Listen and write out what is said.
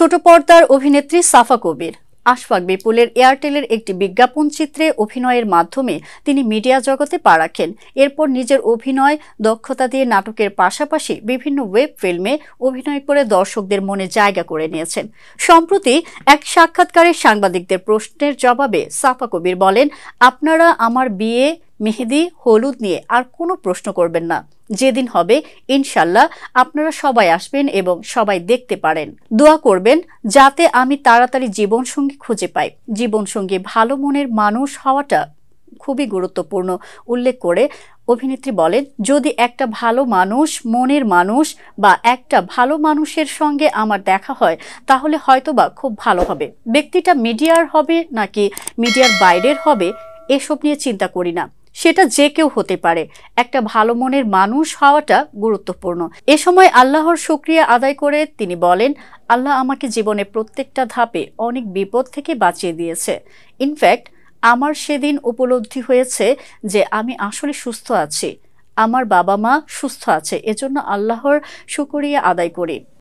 ছোট পর্দার অভিনেত্রী সাফা কবির আশফাক বিপুলের এয়ারটেলের একটি বিজ্ঞাপন চিত্রে অভিনয়ের মাধ্যমে তিনি মিডিয়া জগতে পা রাখেন। এরপর নিজের অভিনয় দক্ষতা দিয়ে নাটকের পাশাপাশি বিভিন্ন ওয়েব ফিল্মে অভিনয় করে দর্শকদের মনে জায়গা করে নিয়েছেন। সম্প্রতি এক সাক্ষাৎকারে সাংবাদিকদের প্রশ্নের জবাবে সাফা কবির বলেন, আপনারা আমার বিয়ে, মেহেদি, হলুদ নিয়ে আর কোনো প্রশ্ন করবেন না। যেদিন হবে ইনশাল্লাহ আপনারা সবাই আসবেন এবং সবাই দেখতে পারেন। দোয়া করবেন যাতে আমি তাড়াতাড়ি জীবনসঙ্গী খুঁজে পাই। জীবনসঙ্গী ভালো মনের মানুষ হওয়াটা খুবই গুরুত্বপূর্ণ উল্লেখ করে অভিনেত্রী বলেন, যদি একটা ভালো মানুষ, মনের মানুষ বা একটা ভালো মানুষের সঙ্গে আমার দেখা হয় তাহলে হয়তোবা খুব ভালো হবে। ব্যক্তিটা মিডিয়ার হবে নাকি মিডিয়ার বাইরের হবে এসব নিয়ে চিন্তা করি না, সেটা যে কেউ হতে পারে। একটা ভালো মনের মানুষ হওয়াটা গুরুত্বপূর্ণ। এ সময় আল্লাহর শুকরিয়া আদায় করে তিনি বলেন, আল্লাহ আমাকে জীবনে প্রত্যেকটা ধাপে অনেক বিপদ থেকে বাঁচিয়ে দিয়েছে। ইনফ্যাক্ট আমার সেদিন উপলব্ধি হয়েছে যে আমি আসলে সুস্থ আছি, আমার বাবা মা সুস্থ আছে, এজন্য আল্লাহর শুকরিয়া আদায় করি।